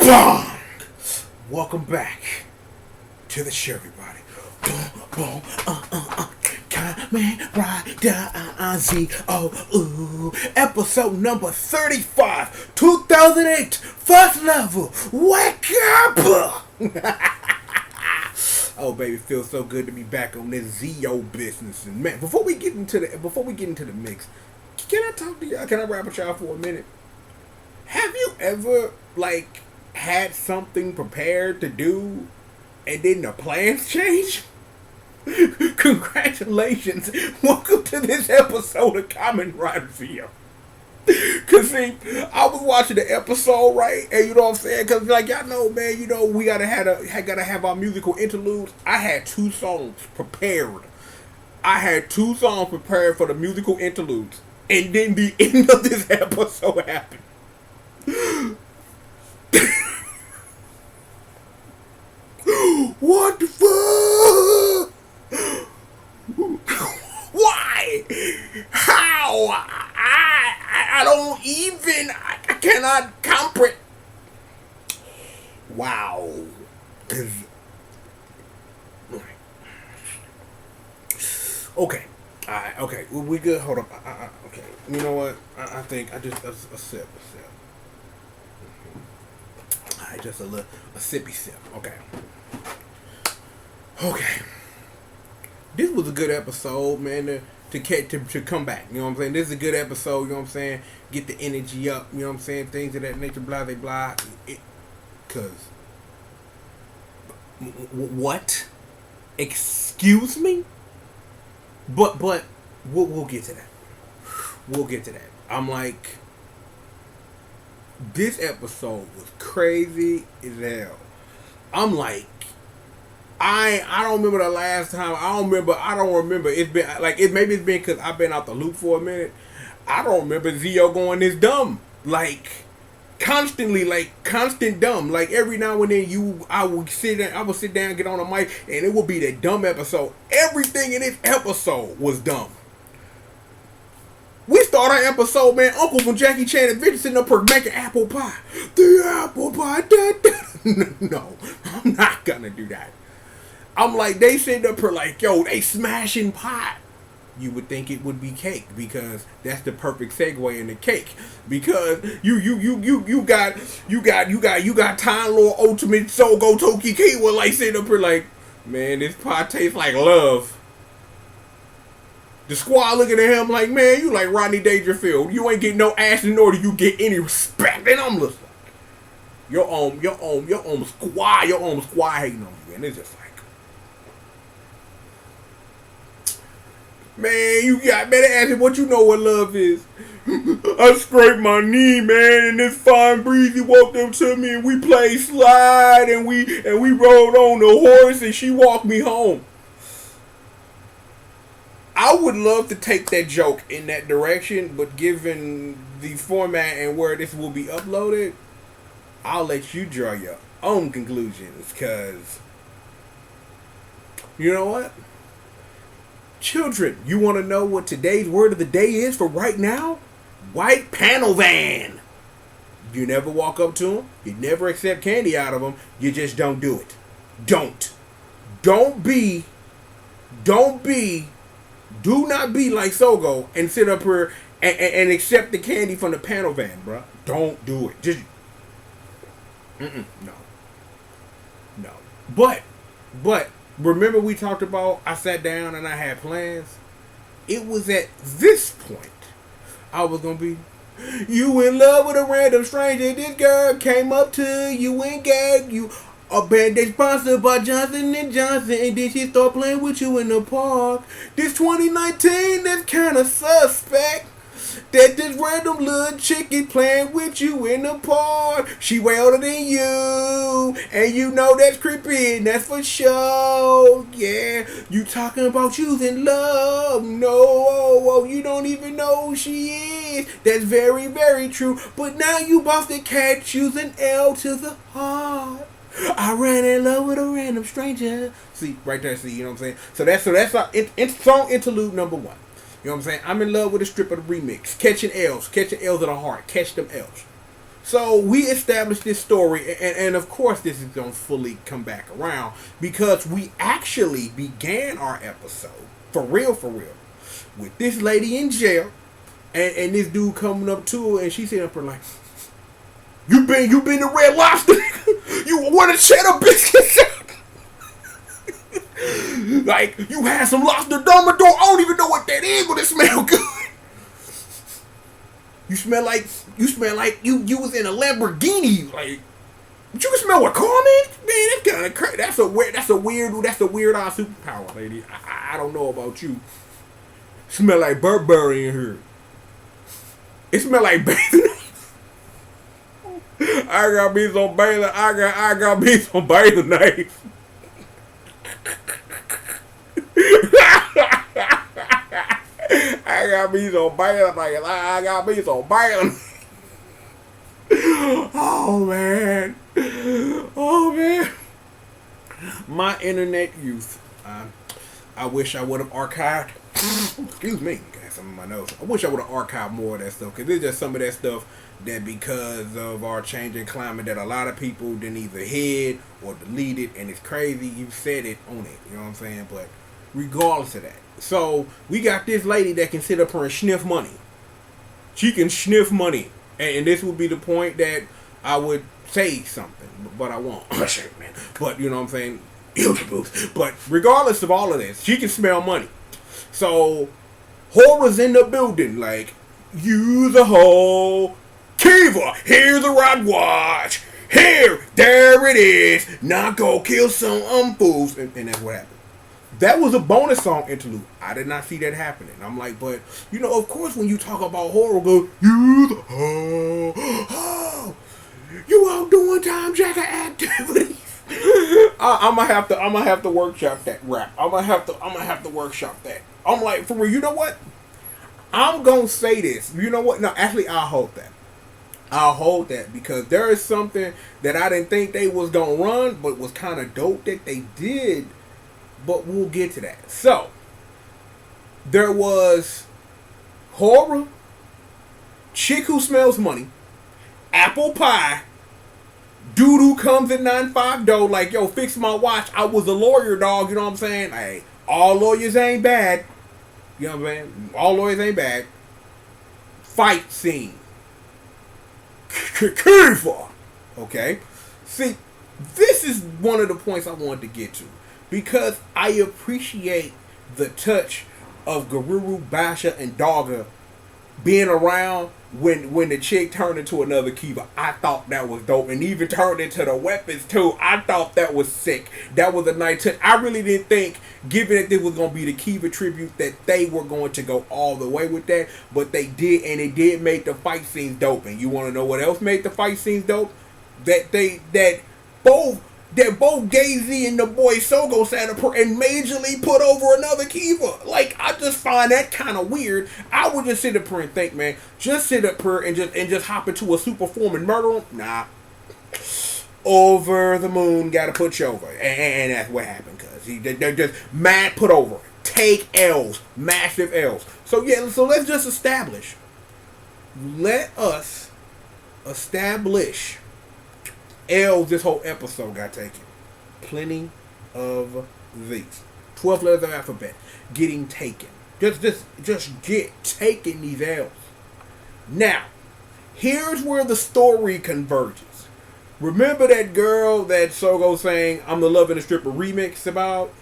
Bong! Welcome back to the show, everybody. Kamen Rider Zi-O. Ooh. Episode number 35, 2008, first level. Wake up! Oh, baby, it feels so good to be back on this Zi-O business. And man, before we get into the mix, can I talk to y'all? Can I rap with y'all for a minute? Have you ever had something prepared to do and then the plans change? Congratulations. Welcome to this episode of Kamen Rider Zi-O. Cause see, I was watching the episode, right? And you know what I'm saying? Cause y'all know, man, we gotta have our musical interludes. I had two songs prepared. For the musical interludes. And then the end of this episode happened. What the fuck? Why? How? I don't even. I cannot comprehend. Wow. Okay. Alright. Okay. We good. Hold up. Okay. You know what? I think I just a sip. Alright. Just a sippy sip. Okay. This was a good episode, man, to come back. You know what I'm saying? This is a good episode, you know what I'm saying? Get the energy up, you know what I'm saying? Things of that nature, blah, blah, blah. What? Excuse me? But we'll get to that. We'll get to that. I'm like, this episode was crazy as hell. I'm like, I don't remember the last time. I don't remember. It's been maybe it's been because I've been out the loop for a minute. I don't remember Zi-O going this dumb. Constantly, constant dumb. Every now and then I would sit down, get on a mic, and it would be the dumb episode. Everything in this episode was dumb. We start our episode, man. Uncle from Jackie Chan Adventure sitting up here making apple pie. The apple pie. No, I'm not gonna do that. I'm like, they sitting up here yo, they smashing pot. You would think it would be cake because that's the perfect segue into cake. Because you got Time Lord Ultimate Sogo Toki Kiwa sitting up here man, this pot tastes like love. The squad looking at him like, man, you like Rodney Dangerfield. You ain't getting no ass nor do you get any respect. And I'm just like, your own squad hating on you, and it's just man, you got better ask him what you know what love is. I scraped my knee, man, and this fine breezy walked up to me and we played slide and we rode on the horse and she walked me home. I would love to take that joke in that direction, but given the format and where this will be uploaded, I'll let you draw your own conclusions, cause you know what? Children, you want to know what today's word of the day is for right now? White panel van. You never walk up to them. You never accept candy out of them. You just don't do it. Don't do not be like Sogo and sit up here and accept the candy from the panel van, bro. Don't do it. Just no. But remember we talked about I sat down and I had plans? It was at this point I was going to be, you in love with a random stranger. This girl came up to you and gave you a Band-Aid sponsored by Johnson & Johnson, and then she start playing with you in the park. This 2019, that's kind of suspect. That this random little chick is playing with you in the park. She way older than you, and you know that's creepy, and that's for sure. Yeah, you talking about using love. No, you don't even know who she is. That's very, very true. But now you about to catch using L to the heart. I ran in love with a random stranger. See, right there, see, you know what I'm saying? So that's song interlude number one. You know what I'm saying? I'm in love with a strip of the remix. Catching L's of the heart. Catch them L's. So we established this story, and of course this is going to fully come back around because we actually began our episode, for real, with this lady in jail, and this dude coming up to her, and she sitting up there like, you been to Red Lobster? You want to cheddar biscuits? Like, you had some lobster domador. I don't even know what that is, but it smell good. You smell like you was in a Lamborghini. Like, you can smell what car, man? Man, that's kind of crazy. That's a weird odd superpower, lady. I don't know about you. Smell like Burberry in here. It smell like bathing. I got me some bathing. I got me some bathing knives. I got me some bathing knives. I got me some bathing. Oh man. My internet youth. I wish I would have archived. Excuse me, got some in my nose. I wish I would have archived more of that stuff, because it's just some of that stuff that, because of our changing climate, that a lot of people didn't either hid or deleted, and it's crazy. You said it on it, you know what I'm saying? But regardless of that, so we got this lady that can sit up here and sniff money. She can sniff money, and this would be the point that I would say something, but I won't. Man. But you know what I'm saying? But regardless of all of this, she can smell money. So horror's in the building, like, use a hoe. Kiva, here's a rod watch. Here, there it is. Now go kill some fools. And that's what happened. That was a bonus song interlude. I did not see that happening. I'm like, but, you know, of course when you talk about horror, go, use a hoe. Oh, you all doing time jacker activities. I'm gonna have to workshop that rap. I'm gonna have to workshop that. I'm like, for real, you know what? I'm gonna say this. You know what? No, actually, I'll hold that because there is something that I didn't think they was gonna run, but was kind of dope that they did. But we'll get to that. So there was horror, chick who smells money, apple pie, dude who comes at 9-5 though, like, yo, fix my watch. I was a lawyer, dog. You know what I'm saying? Hey, all lawyers ain't bad. You know what I'm saying? All lawyers ain't bad. Fight scene. Okay? See, this is one of the points I wanted to get to. Because I appreciate the touch of Garuru, Basha, and Dogga being around when the chick turned into another Kiva. I thought that was dope. And even turned into the weapons too. I thought that was sick. That was a nice touch. I really didn't think, given that this was going to be the Kiva tribute, that they were going to go all the way with that. But they did, and it did make the fight scenes dope. And you want to know what else made the fight scenes dope? That both Gay-Z and the boy Sogo sat up here and majorly put over another Kiva. Like, I just find that kind of weird. I would just sit up here and think, man, just sit up here and just hop into a super form and murder him. Nah. Over the moon, gotta put you over. And that's what happened, cuz they're just mad put over. Take L's. Massive L's. So yeah, so let's just establish. Let us establish L's this whole episode got taken. Plenty of these. 12 letters of the alphabet getting taken. Just get taking these L's. Now, here's where the story converges. Remember that girl that Sogo sang I'm the Love and the Stripper remix about?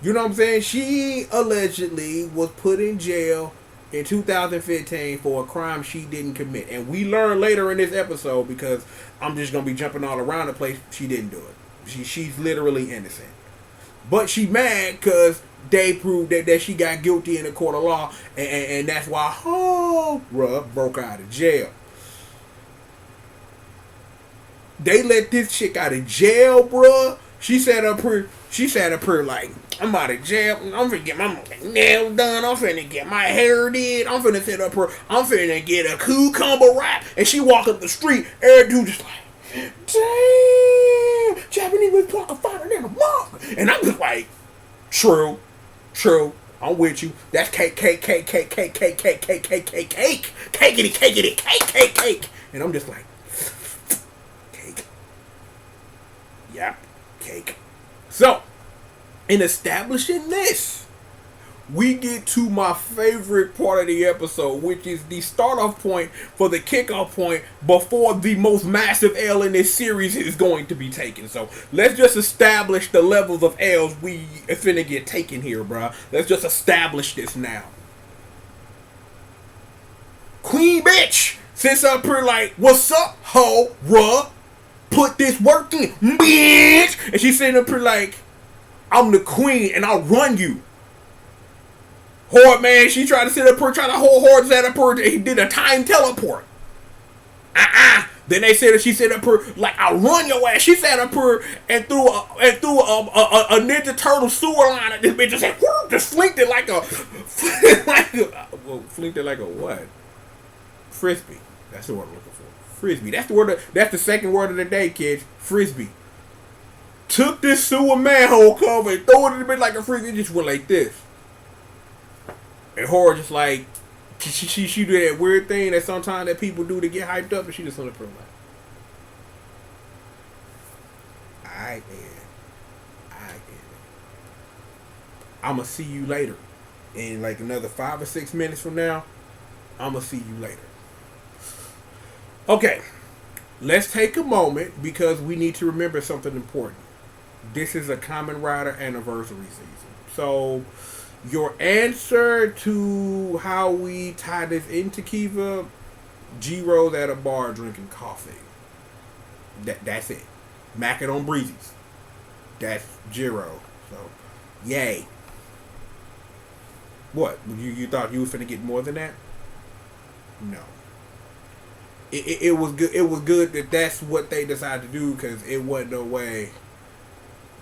You know what I'm saying? She allegedly was put in jail in 2015 for a crime she didn't commit. And we learn later in this episode, because I'm just going to be jumping all around the place, she didn't do it. She's literally innocent. But she mad because they proved that she got guilty in the court of law, and that's why broke out of jail. They let this chick out of jail, bruh. She sat up here like, I'm out of jail. I'm finna get my nails done. I'm finna get my hair did. I'm finna sit up here. I'm finna get a cucumber wrap. And she walk up the street. Every dude just like, damn, Japanese was talking finer than a monk. And I'm just like, true. I'm with you. That's cake. Cakeity. And I'm just like, Yep. Cake. So, in establishing this, we get to my favorite part of the episode, which is the start-off point for the kickoff point before the most massive L in this series is going to be taken. So let's just establish the levels of L's we finna get taken here, bruh. Let's just establish this now. Queen bitch sits up here like, what's up, ho, ruh? Put this work in, bitch. And she's sitting up here like, I'm the queen and I'll run you. Hard man, she tried to sit up here, trying to hold hard set up her. He did a time teleport. Then they said that she said up her like, I'll run your ass. She sat up her and threw a Ninja Turtle sewer line at this bitch. Just said, just flinked it like a flinked it like a what? Frisbee. That's the word I'm looking for. Frisbee. That's the word. That's the second word of the day, kids. Frisbee. Took this sewer manhole cover and threw it in the bit like a frisbee. It just went like this. And horror just like she do that weird thing that sometimes that people do to get hyped up, and she just on the front like, alright man, I'ma see you later. In like another 5 or 6 minutes from now, I'ma see you later. Okay, let's take a moment because we need to remember something important. This is a Kamen Rider anniversary season, so your answer to how we tie this into Kiva, G.O.D at a bar drinking coffee. That's it. Mac it on breezies. That's G.O.D. So, yay. What? You thought you was finna get more than that? No. It was good. It was good that that's what they decided to do, because it wasn't no way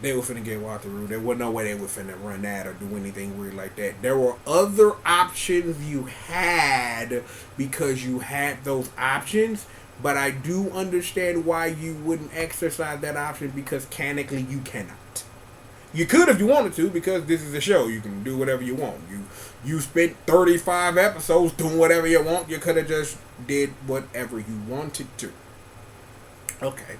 they were finna get Wataru. There wasn't no way they were finna run that or do anything weird like that. There were other options you had because you had those options, but I do understand why you wouldn't exercise that option, because canonically you cannot. You could if you wanted to, because this is a show. You can do whatever you want. You spent 35 episodes doing whatever you want. You could have just did whatever you wanted to. Okay.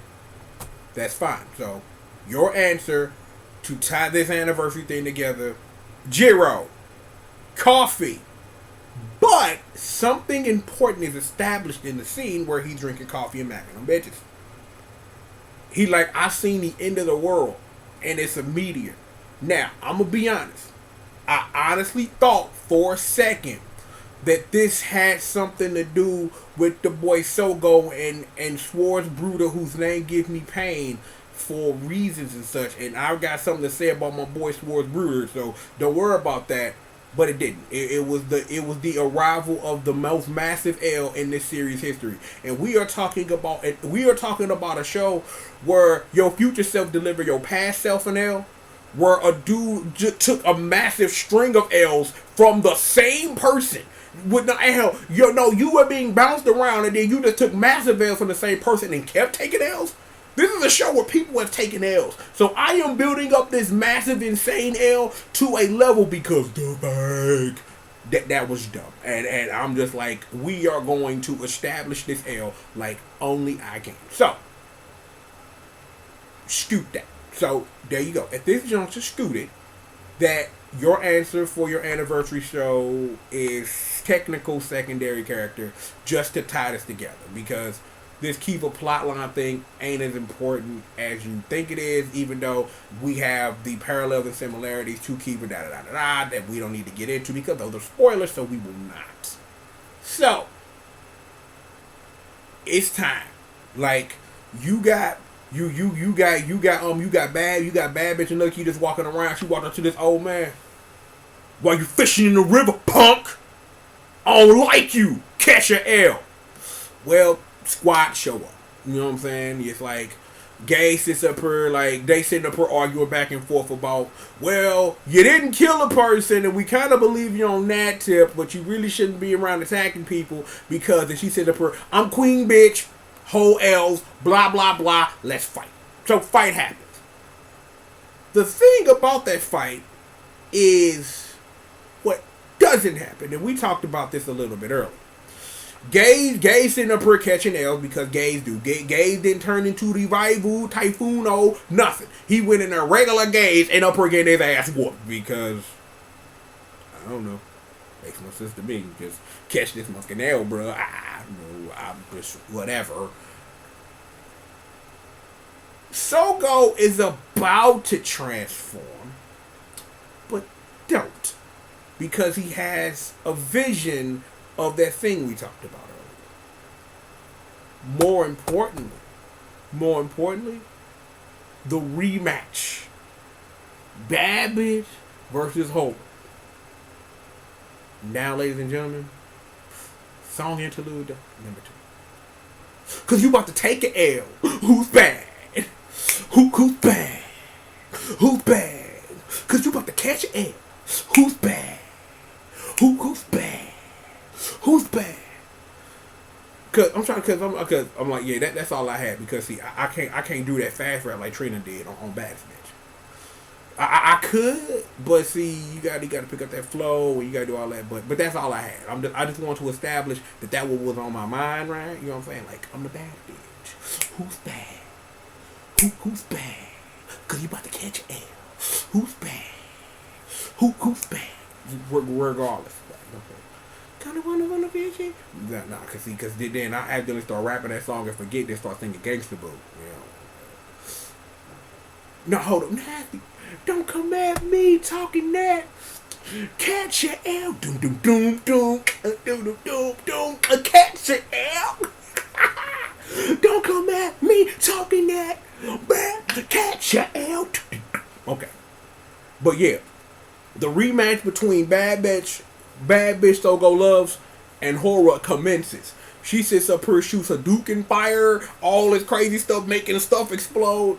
That's fine. So, your answer to tie this anniversary thing together, G.O.D, coffee. But something important is established in the scene where he's drinking coffee and macking on bitches. He like, I seen the end of the world, and it's a meteor. Now, I'm going to be honest. I honestly thought for a second that this had something to do with the boy Sogo and Schwarzbruder, whose name gives me pain, for reasons and such, and I've got something to say about my boy Schwarzbruder, so don't worry about that. But it didn't. It was the arrival of the most massive L in this series history, and we are talking about a show where your future self delivered your past self an L, where a dude just took a massive string of L's from the same person. With no L, you were being bounced around, and then you just took massive L's from the same person and kept taking L's. This is a show where people have taken L's. So I am building up this massive, insane L to a level because the bag. That was dumb. And I'm just like, we are going to establish this L like only I can. So, scoot that. So, there you go. At this juncture, scoot it. That your answer for your anniversary show is technical secondary character, just to tie this together. Because this Kiva plotline thing ain't as important as you think it is, even though we have the parallels and similarities to Kiva that we don't need to get into because those are spoilers, so we will not. So, it's time. Like, you got bad bitch and look, you just walking around. She walked up to this old man. While you fishing in the river, punk? I don't like you. Catch your L. Well, squad show up. You know what I'm saying? It's like Gay sits up here, like they sitting up here arguing back and forth about, well, you didn't kill a person and we kind of believe you on that tip, but you really shouldn't be around attacking people because, and she sits up here, I'm queen bitch, whole L's, blah blah blah, let's fight. So fight happens. The thing about that fight is what doesn't happen, and we talked about this a little bit earlier. Gage sitting up here catching L's because Gage do. Gage didn't turn into the Raivu, Typhoon, nothing. He went in there regular Gage and up here getting his ass whooped because, I don't know, makes no sense to me. Just catch this fucking L, bro. I don't know, I'm just whatever. Sogo is about to transform, but don't. Because he has a vision of that thing we talked about earlier. More importantly, the rematch. Bad Bitch versus Hope. Now, ladies and gentlemen, song interlude number 2. Because you about to take an L. Who's bad? Who's bad? Who's bad? Because you about to catch an L. Who's bad? Who's bad? Who's bad? Cause I'm like, yeah, that's all I had. Because see, I can't do that fast rap like Trina did on Bad Bitch. I could, but see, you gotta pick up that flow and you gotta do all that. But that's all I had. I just want to establish that what was on my mind, right? You know what I'm saying? Like, I'm the bad bitch. Who's bad? Who's bad? Cause you about to catch an L. Who's bad? Who's bad? Regardless. Kinda wanna be a Nah, cause then I accidentally start rapping that song and forget, then start singing Gangsta Boo. You know. No, hold up, nasty. Don't come at me talking that. Catch your L. Doom doom doom doom. Doom doom doom. Catch your L. Don't come at me talking that. Catch your L. Okay. But yeah, the rematch between Bad Bitch Sogo Loves and Horror commences. She sits up here, shoots Hadouken fire, all this crazy stuff, making stuff explode.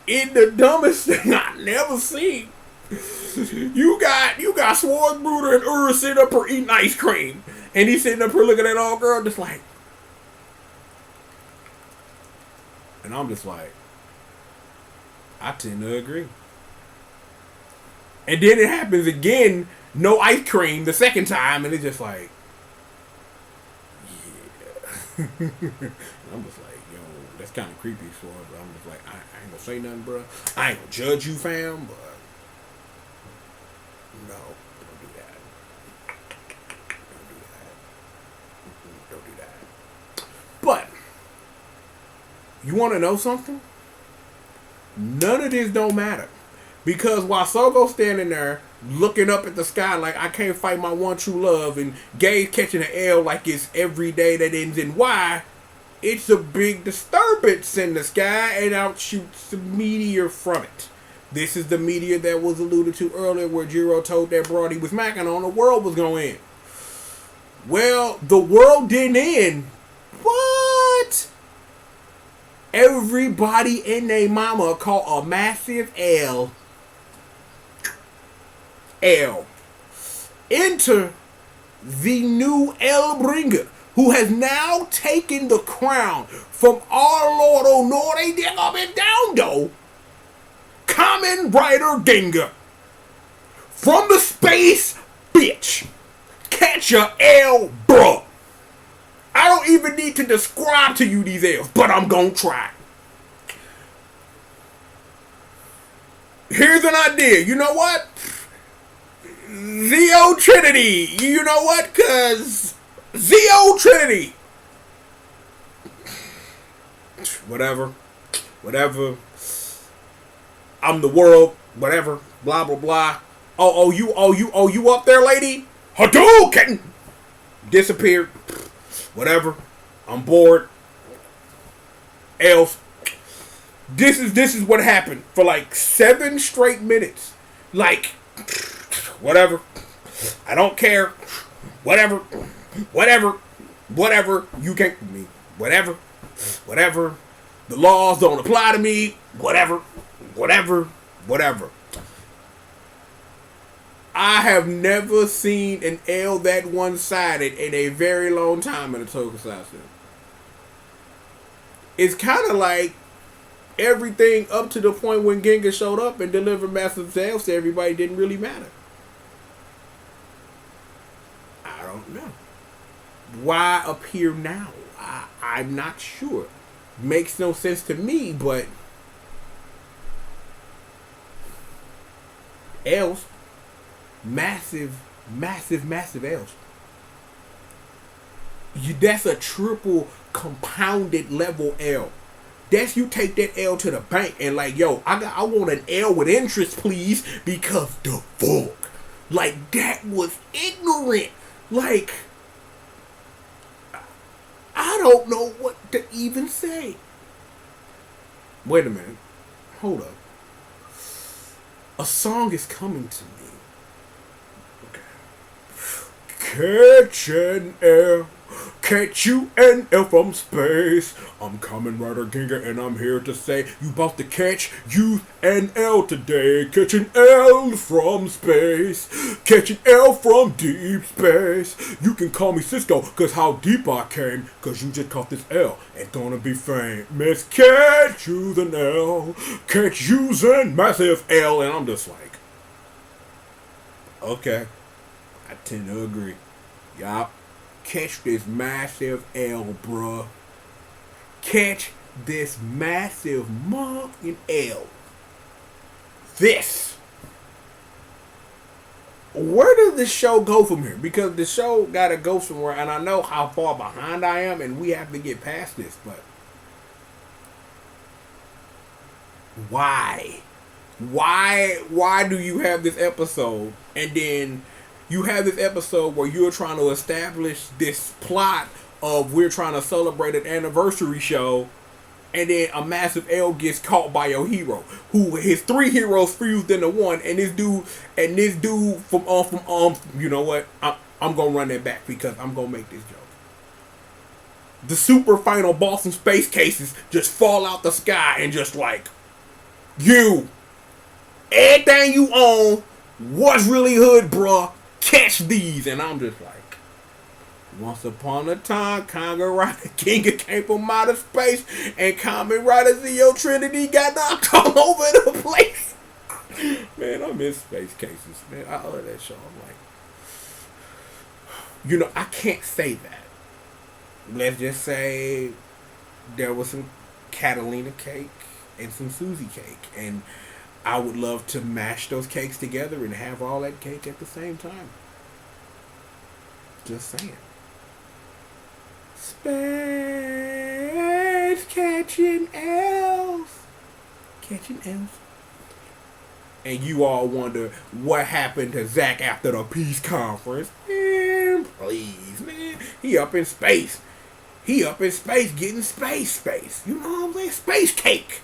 In the dumbest thing I never seen. You got Swartzbruder and Ura sitting up here eating ice cream, and he's sitting up here looking at all girl just like, and I'm just like, I tend to agree. And then it happens again, no ice cream the second time, and it's just like, yeah. I'm just like, yo, that's kind of creepy for her, but I'm just like, I ain't gonna say nothing, bro. I ain't gonna judge you, fam, but no, don't do that. Don't do that. But you want to know something? None of this don't matter. Because while Sogo's standing there looking up at the sky like I can't fight my one true love, and Gay's catching an L like it's every day that ends in Y, it's a big disturbance in the sky and out shoots a meteor from it. This is the meteor that was alluded to earlier where Jiro told that broad he was macking on the world was going to end. Well, the world didn't end, but everybody and their mama caught a massive L. Enter the new El Bringer, who has now taken the crown from our Lord Onore de Abendando, Kamen Rider Ginga. From the space, bitch. Catch your L, bruh. I don't even need to describe to you these L's, but I'm gonna try. Here's an idea. You know what? Zi-O Trinity. You know what? Cause Zi-O Trinity. Whatever. I'm the world. Whatever. Blah blah blah. Oh you up there, lady? Hadouken! Disappeared. Whatever. I'm bored. Else. This is what happened for like 7 straight minutes. Like, whatever. I don't care. Whatever. You can't me. Whatever. The laws don't apply to me. Whatever. I have never seen an L that one-sided in a very long time in a tokusatsu. It's kind of like everything up to the point when Genga showed up and delivered massive sales to everybody didn't really matter. I don't know. Why appear now? I'm not sure. Makes no sense to me, but L's, massive L's. That's a triple compounded level L. That's you take that L to the bank and like, yo, I want an L with interest, please, because the fuck, like that was ignorant. Like, I don't know what to even say. Wait a minute, hold up. A song is coming to me. Okay. Catch an L. Catch you an L from space. I'm Kamen Rider Ginga and I'm here to say you about to catch you an L today. Catch an L from space. Catch an L from deep space. You can call me Cisco cause how deep I came. Cause you just caught this L and gonna be famous. Catch you an L. Catch you's an massive L. And I'm just like, okay, I tend to agree. Yup. Catch this massive L, bruh. Catch this massive motherfucking L. This. Where does the show go from here? Because the show gotta go somewhere, and I know how far behind I am, and we have to get past this, but why? Why do you have this episode, and then you have this episode where you're trying to establish this plot of we're trying to celebrate an anniversary show, and then a massive L gets caught by your hero, who his three heroes fused into one, and this dude from you know what? I'm gonna run that back because I'm gonna make this joke. The super final boss and space cases just fall out the sky and just like, you, everything you own was really hood, bruh. Catch these, and I'm just like, once upon a time, Kamen Rider Ginga came from outer space, and Kamen Rider Zi-O Trinity got knocked all over the place. Man, I miss Space Cases. Man, I love that show. I'm like, you know, I can't say that. Let's just say there was some Catalina cake and some Susie cake, and I would love to mash those cakes together and have all that cake at the same time. Just saying. Space catching L's. Catching L's. And you all wonder what happened to Zach after the peace conference. Man, please, man. He up in space. He up in space getting space. You know what I'm saying? Space cake.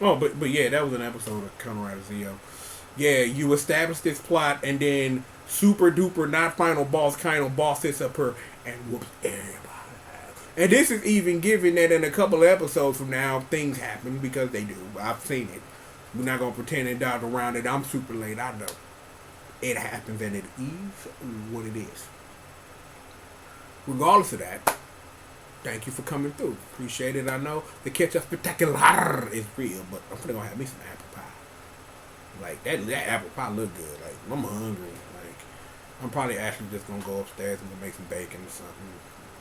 Oh, but yeah, that was an episode of Kamen Rider Zi-O. Yeah, you establish this plot, and then super duper not final boss kind of boss sits up her and whoops everybody. And this is even given that in a couple of episodes from now, things happen because they do. I've seen it. We're not gonna pretend and dodge around it. I'm super late. I know it happens, and it is what it is. Regardless of that. Thank you for coming through. Appreciate it. I know the ketchup spectacular is real, but I'm gonna have me some apple pie. Like that apple pie look good. Like I'm hungry. Like I'm probably actually just gonna go upstairs and make some bacon or something,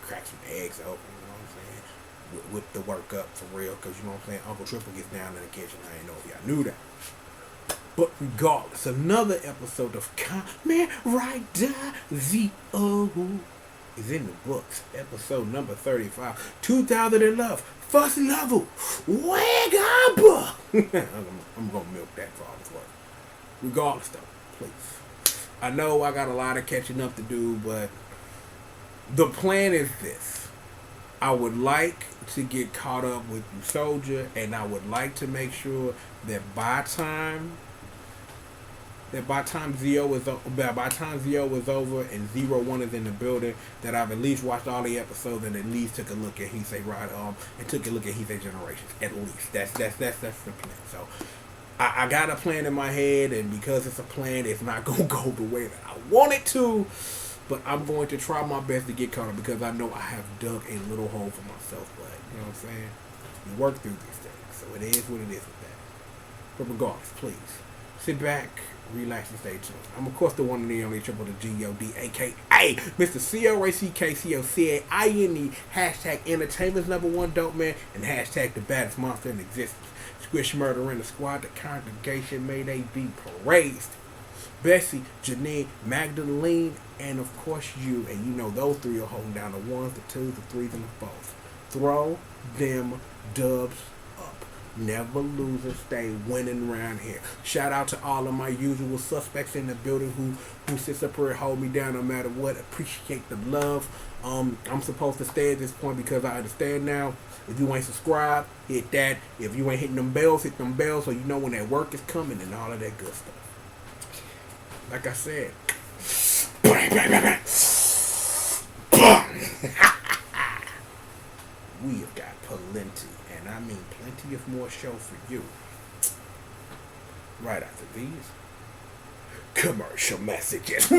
crack some eggs open. You know what I'm saying? With the work up for real, because you know what I'm saying. Uncle Triple gets down in the kitchen. I ain't know if y'all knew that. But regardless, another episode of Kamen Rider Zi-O is in the books. Episode number 35, 2011, first level. Wake up! I'm gonna milk that for all it's worth. Regardless, though, please. I know I got a lot of catching up to do, but the plan is this. I would like to get caught up with you, Soldier, and I would like to make sure that by time Zi-O is over and 01 is in the building, that I've at least watched all the episodes and at least took a look at Heisei Rider and took a look at Heisei Generations. At least that's the plan. So I got a plan in my head, and because it's a plan, it's not gonna go the way that I want it to. But I'm going to try my best to get caught up because I know I have dug a little hole for myself. But you know what I'm saying? You work through these things, so it is what it is with that. But regardless, please sit back, Relax and stay tuned. I'm of course the one and the only triple the G.O.D, aka Mr. CORACKCOCAINE, hashtag entertainment's #1 dope man, and hashtag the baddest monster in existence. Squish murder in the squad, the congregation, may they be praised. Bessie, Janine, Magdalene, and of course you. And you know those three are holding down the ones, the twos, the threes, and the fours. Throw them dubs up. Never losing, stay winning around here. Shout out to all of my usual suspects in the building who sits up here and hold me down no matter what. Appreciate the love. I'm supposed to stay at this point because I understand now. If you ain't subscribed, hit that. If you ain't hitting them bells, hit them bells so you know when that work is coming and all of that good stuff. Like I said, bang, bang, bang, bang. We have got plenty, and I mean plenty of more show for you. Right after these commercial messages.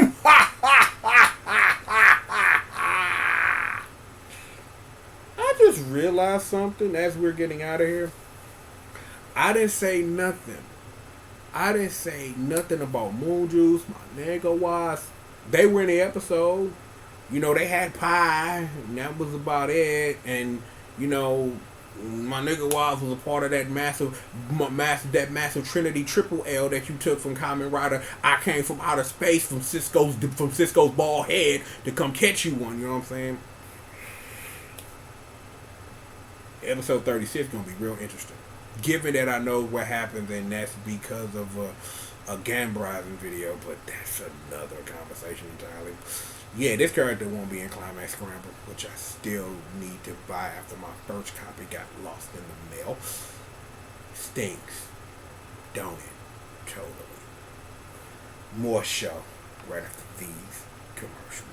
I just realized something as we're getting out of here. I didn't say nothing. I didn't say nothing about Moon Juice, my nigga was. They were in the episode. You know, they had pie, and that was about it. And, you know, my nigga was a part of that massive Trinity triple L that you took from Kamen Rider. I came from outer space from Cisco's bald head to come catch you one, you know what I'm saying? Episode 36 is going to be real interesting. Given that I know what happens, and that's because of a Gambrizing video, but that's another conversation entirely. Yeah, this character won't be in Climax Scramble, which I still need to buy after my first copy got lost in the mail. Stinks, don't it? Totally. More show right after these commercials.